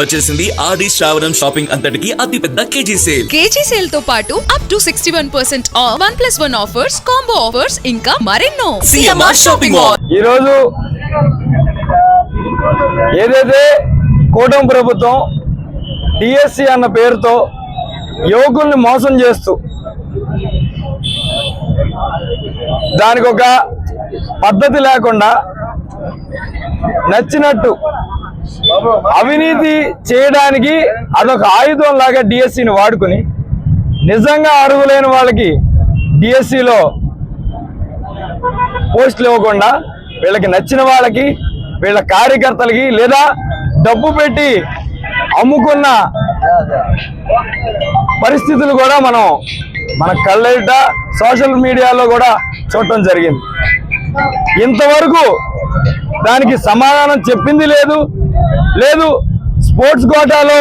వచ్చేసింది ఆది శ్రావణం షాపింగ్ అంతటికి అతిపెద్ద కేజీ సేల్ తో పాటు up to 61% of 1+1 offers, combo offers ఇంకా మరెన్నో. CMR shopping mall. ఈ రోజు ఏదైతే కూటమి ప్రభుత్వం డిఎస్సి అన్న పేరుతో యువకుల్ని మోసం చేస్తూ దానికి ఒక పద్ధతి లేకుండా నచ్చినట్టు అవినీతి చేయడానికి అదొక ఆయుధం లాగా డిఎస్సిని వాడుకుని నిజంగా అర్హులైన వాళ్ళకి డిఎస్సిలో పోస్టులు ఇవ్వకుండా వీళ్ళకి నచ్చిన వాళ్ళకి, వీళ్ళ కార్యకర్తలకి లేదా డబ్బు పెట్టి అమ్ముకున్న పరిస్థితులు కూడా మన కళ్ళెట సోషల్ మీడియాలో కూడా చూడటం జరిగింది. ఇంతవరకు దానికి సమాధానం చెప్పింది లేదు. స్పోర్ట్స్ కోటాలో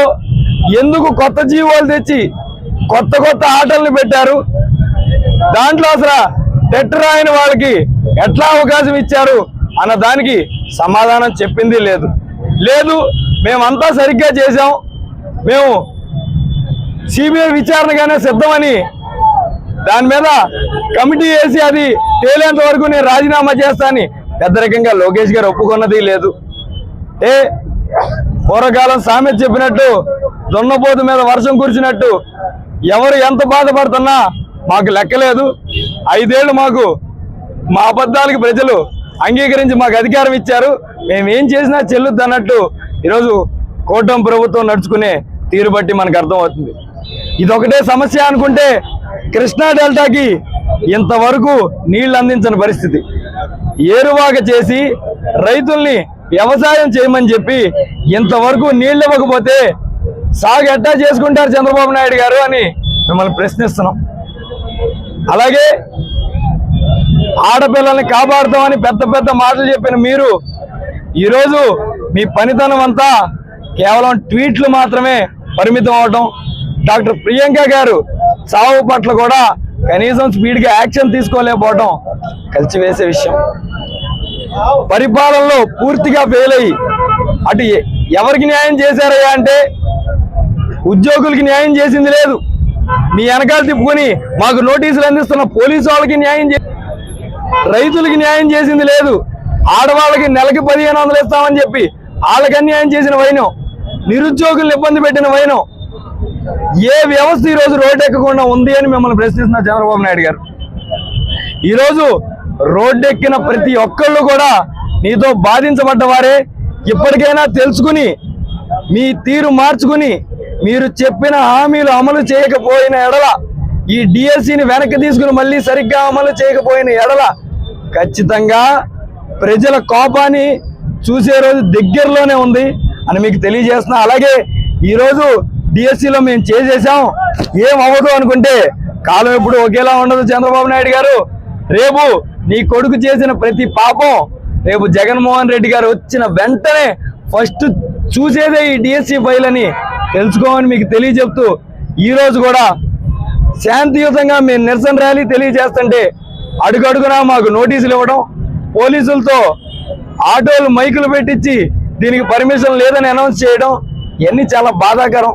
ఎందుకు కొత్త జీవోలు తెచ్చి కొత్త ఆటల్ని పెట్టారు, దాంట్లో అసలు టెట్ రాయని వాళ్ళకి ఎట్లా అవకాశం ఇచ్చారు అన్న దానికి సమాధానం చెప్పింది లేదు. మేమంతా సరిగ్గా చేసాం, మేము సిబిఐ విచారణగానే సిద్ధమని దాని మీద కమిటీ వేసి అది తేలేంత వరకు నేను రాజీనామా చేస్తానని పెద్దరికంగా లోకేష్ గారు ఒప్పుకున్నది లేదు. పూర్వకాలం సామెత చెప్పినట్టు దున్నపోతు మీద వర్షం కురిచినట్టు ఎవరు ఎంత బాధపడుతున్నా మాకు లెక్కలేదు. 5 ఏళ్ళు మా అబద్ధాలకి ప్రజలు అంగీకరించి మాకు అధికారం ఇచ్చారు, మేమేం చేసినా చెల్లుద్ది అన్నట్టు ఈరోజు కూటమి ప్రభుత్వం నడుచుకునే తీరు బట్టి మనకు అర్థమవుతుంది. ఇదొకటే సమస్య అనుకుంటే కృష్ణా డెల్టాకి ఇంతవరకు నీళ్లు అందించని పరిస్థితి. ఏరువాక చేసి రైతుల్ని వ్యవసాయం చేయమని చెప్పి ఇంతవరకు నీళ్ళు ఇవ్వకపోతే సాగు ఎట్టా చేసుకుంటారు చంద్రబాబు నాయుడు గారు అని మిమ్మల్ని ప్రశ్నిస్తున్నాం. అలాగే ఆడపిల్లల్ని కాపాడుతామని పెద్ద మాటలు చెప్పిన మీరు ఈరోజు మీ పనితనం అంతా కేవలం ట్వీట్లు మాత్రమే పరిమితం అవటం, డాక్టర్ ప్రియాంక గారు చావు పట్ల కూడా కనీసం స్పీడ్గా యాక్షన్ తీసుకోలేకపోవడం కలిసివేసే విషయం. పరిపాలనలో పూర్తిగా ఫెయిల్ అయ్యి అటు ఎవరికి న్యాయం చేశారయ్యా అంటే ఉద్యోగులకి న్యాయం చేసింది లేదు, మీ వెనకాల తిప్పుకొని మాకు నోటీసులు అందిస్తున్న పోలీసు వాళ్ళకి న్యాయం రైతులకి న్యాయం చేసింది లేదు, ఆడవాళ్ళకి నెలకి 1500 ఇస్తామని చెప్పి వాళ్ళకి అన్యాయం చేసిన వైనం, నిరుద్యోగులను ఇబ్బంది పెట్టిన వైనం, ఏ వ్యవస్థ ఈరోజు రోడ్డు ఎక్కకుండా ఉంది అని మిమ్మల్ని ప్రశ్నిస్తున్నారు చంద్రబాబు నాయుడు గారు. ఈరోజు రోడ్డెక్కిన ప్రతి ఒక్కళ్ళు కూడా నీతో బాధించబడ్డ వారే. ఇప్పటికైనా తెలుసుకుని మీ తీరు మార్చుకుని మీరు చెప్పిన హామీలు అమలు చేయకపోయిన ఎడల, ఈ డిఎస్సిని వెనక్కి తీసుకుని మళ్ళీ సరిగ్గా అమలు చేయకపోయిన ఎడల ఖచ్చితంగా ప్రజల కోపాన్ని చూసే రోజు దగ్గరలోనే ఉంది అని మీకు తెలియజేస్తున్నా. అలాగే ఈరోజు డిఎస్సిలో మేము చేసేసాం, ఏం అవ్వదు అనుకుంటే కాలం ఎప్పుడు ఒకేలా ఉండదు చంద్రబాబు నాయుడు గారు. రేపు నీ కొడుకు చేసిన ప్రతి పాపం రేపు జగన్మోహన్ రెడ్డి గారు వచ్చిన వెంటనే ఫస్ట్ చూసేదే ఈ డిఎస్సి ఫైల్ అని తెలుసుకోమని మీకు తెలియజెప్తూ ఈరోజు కూడా శాంతియుతంగా మేము నిరసన ర్యాలీ తెలియజేస్తుంటే అడుగడుగునా మాకు నోటీసులు ఇవ్వడం, పోలీసులతో ఆటోలు మైకులు పెట్టించి దీనికి పర్మిషన్ లేదని అనౌన్స్ చేయడం ఇవన్నీ చాలా బాధాకరం.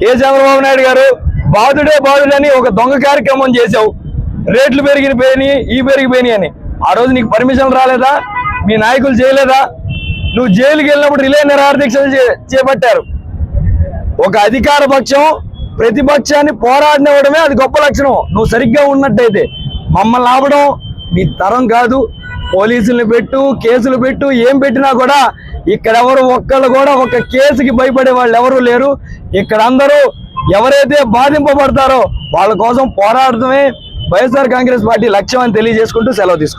చంద్రబాబు నాయుడు గారు బాధుడని ఒక దొంగ కార్యక్రమం చేశావు, రేట్లు పెరిగిపోయినాయి అని. ఆ రోజు నీకు పర్మిషన్ రాలేదా? మీ నాయకులు చేయలేదా? నువ్వు జైలుకి వెళ్ళినప్పుడు రిలే నిరాహార దీక్షలు చేపట్టారు. ఒక అధికార పక్షం ప్రతిపక్షాన్ని పోరాడినవడమే అది గొప్ప లక్షణం. నువ్వు సరిగ్గా ఉన్నట్టయితే మమ్మల్ని ఆపడం మీ తరం కాదు. పోలీసుల్ని పెట్టు, కేసులు పెట్టు, ఏం పెట్టినా కూడా ఇక్కడ ఒక్కళ్ళు కూడా ఒక కేసుకి భయపడే వాళ్ళు ఎవరూ లేరు. ఇక్కడ అందరూ ఎవరైతే బాధింపబడతారో వాళ్ళ కోసం పోరాడటమే వైఎస్ఆర్ కాంగ్రెస్ పార్టీ లక్ష్యం అని తెలియజేసుకుంటూ సెలవు తీసుకుంటాం.